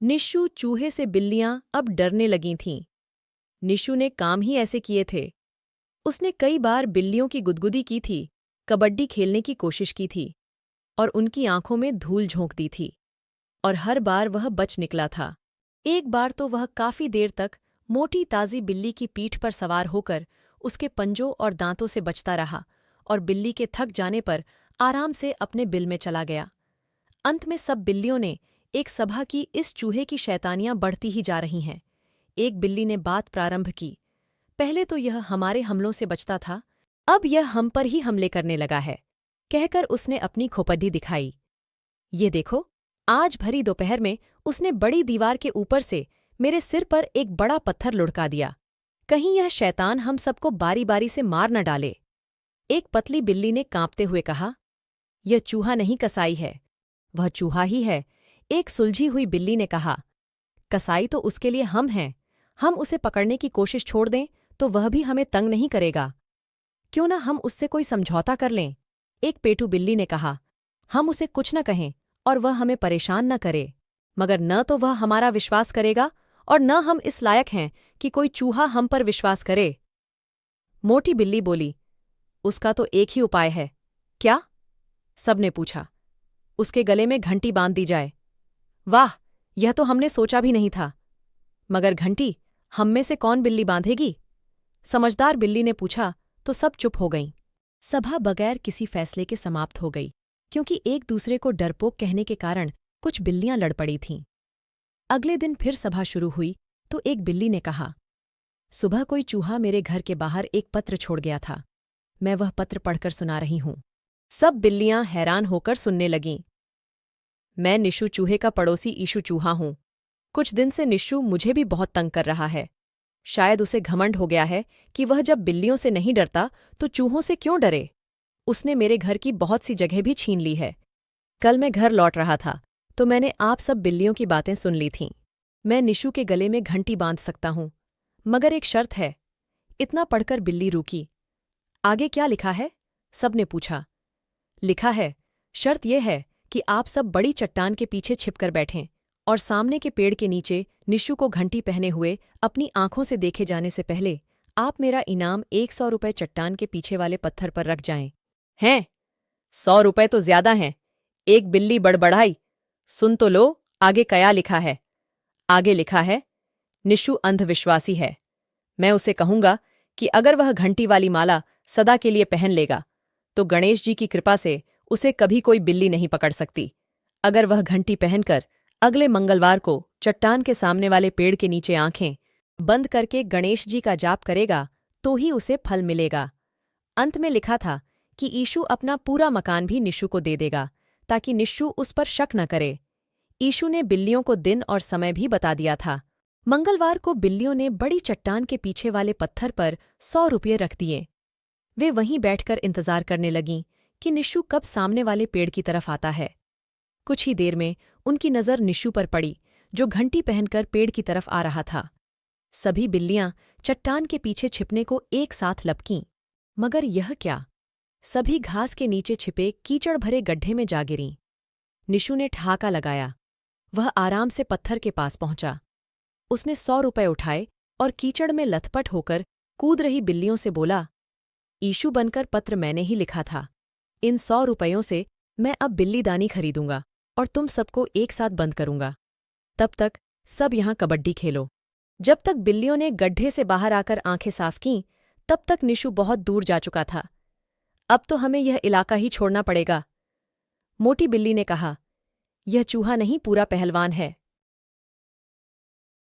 निशु चूहे से बिल्लियां अब डरने लगी थीं। निशु ने काम ही ऐसे किए थे। उसने कई बार बिल्लियों की गुदगुदी की थी, कबड्डी खेलने की कोशिश की थी और उनकी आंखों में धूल झोंक दी थी, और हर बार वह बच निकला था। एक बार तो वह काफी देर तक मोटी ताजी बिल्ली की पीठ पर सवार होकर उसके पंजों और दांतों से बचता रहा और बिल्ली के थक जाने पर आराम से अपने बिल में चला गया। अंत में सब बिल्लियों ने एक सभा की, इस चूहे की शैतानियां बढ़ती ही जा रही हैं। एक बिल्ली ने बात प्रारंभ की, पहले तो यह हमारे हमलों से बचता था, अब यह हम पर ही हमले करने लगा है, कहकर उसने अपनी खोपड़ी दिखाई। ये देखो, आज भरी दोपहर में उसने बड़ी दीवार के ऊपर से मेरे सिर पर एक बड़ा पत्थर लुढ़का दिया। कहीं यह शैतान हम सबको बारी बारी से मार न डाले। एक पतली बिल्ली ने कांपते हुए कहा, यह चूहा नहीं कसाई है, वह चूहा ही है। एक सुलझी हुई बिल्ली ने कहा, कसाई तो उसके लिए हम हैं, हम उसे पकड़ने की कोशिश छोड़ दें तो वह भी हमें तंग नहीं करेगा। क्यों न हम उससे कोई समझौता कर लें। एक पेटू बिल्ली ने कहा, हम उसे कुछ न कहें और वह हमें परेशान न करे, मगर न तो वह हमारा विश्वास करेगा और न हम इस लायक हैं कि कोई चूहा हम पर विश्वास करे। मोटी बिल्ली बोली, उसका तो एक ही उपाय है। क्या? सबने पूछा। उसके गले में घंटी बांध दी जाए। वाह, यह तो हमने सोचा भी नहीं था। मगर घंटी हम में से कौन बिल्ली बांधेगी? समझदार बिल्ली ने पूछा तो सब चुप हो गईं। सभा बगैर किसी फैसले के समाप्त हो गई, क्योंकि एक दूसरे को डरपोक कहने के कारण कुछ बिल्लियां लड़ पड़ी थीं। अगले दिन फिर सभा शुरू हुई तो एक बिल्ली ने कहा, सुबह कोई चूहा मेरे घर के बाहर एक पत्र छोड़ गया था। मैं वह पत्र पढ़कर सुना रही हूं। सब बिल्लियां हैरान होकर सुनने लगीं। मैं निशु चूहे का पड़ोसी ईशु चूहा हूं। कुछ दिन से निशु मुझे भी बहुत तंग कर रहा है। शायद उसे घमंड हो गया है कि वह जब बिल्लियों से नहीं डरता तो चूहों से क्यों डरे। उसने मेरे घर की बहुत सी जगह भी छीन ली है। कल मैं घर लौट रहा था तो मैंने आप सब बिल्लियों की बातें सुन ली थीं। मैं निशु के गले में घंटी बांध सकता हूं, मगर एक शर्त है। इतना पढ़कर बिल्ली रुकी। आगे क्या लिखा है? सबने पूछा। लिखा है, शर्त यह है कि आप सब बड़ी चट्टान के पीछे छिपकर बैठें और सामने के पेड़ के नीचे निशु को घंटी पहने हुए अपनी आंखों से देखे जाने से पहले आप मेरा इनाम 100 रुपये चट्टान के पीछे वाले पत्थर पर रख जाएं। हैं? 100 रुपये तो ज्यादा हैं। एक बिल्ली बड़बड़ाई। सुन तो लो, आगे क्या लिखा है। आगे लिखा है, निशु अंधविश्वासी है। मैं उसे कहूंगा कि अगर वह घंटी वाली माला सदा के लिए पहन लेगा तो गणेश जी की कृपा से उसे कभी कोई बिल्ली नहीं पकड़ सकती। अगर वह घंटी पहनकर अगले मंगलवार को चट्टान के सामने वाले पेड़ के नीचे आंखें बंद करके गणेश जी का जाप करेगा तो ही उसे फल मिलेगा। अंत में लिखा था कि ईशु अपना पूरा मकान भी निशु को दे देगा ताकि निशु उस पर शक न करे। ईशु ने बिल्लियों को दिन और समय भी बता दिया था। मंगलवार को बिल्लियों ने बड़ी चट्टान के पीछे वाले पत्थर पर 100 रुपये रख दिए। वे वहीं बैठकर इंतजार करने लगीं कि निशु कब सामने वाले पेड़ की तरफ आता है। कुछ ही देर में उनकी नज़र निशु पर पड़ी, जो घंटी पहनकर पेड़ की तरफ आ रहा था। सभी बिल्लियां चट्टान के पीछे छिपने को एक साथ लपकीं, मगर यह क्या? सभी घास के नीचे छिपे कीचड़ भरे गड्ढे में जा गिरीं। निशु ने ठहाका लगाया। वह आराम से पत्थर के पास पहुंचा। उसने 100 रुपये उठाए और कीचड़ में लथपथ होकर कूद रही बिल्लियों से बोला, ईशु बनकर पत्र मैंने ही लिखा था। इन 100 रुपयों से मैं अब बिल्ली दानी खरीदूंगा और तुम सबको एक साथ बंद करूंगा। तब तक सब यहां कबड्डी खेलो। जब तक बिल्लियों ने गड्ढे से बाहर आकर आंखें साफ कीं, तब तक निशु बहुत दूर जा चुका था। अब तो हमें यह इलाका ही छोड़ना पड़ेगा। मोटी बिल्ली ने कहा, यह चूहा नहीं पूरा पहलवान है।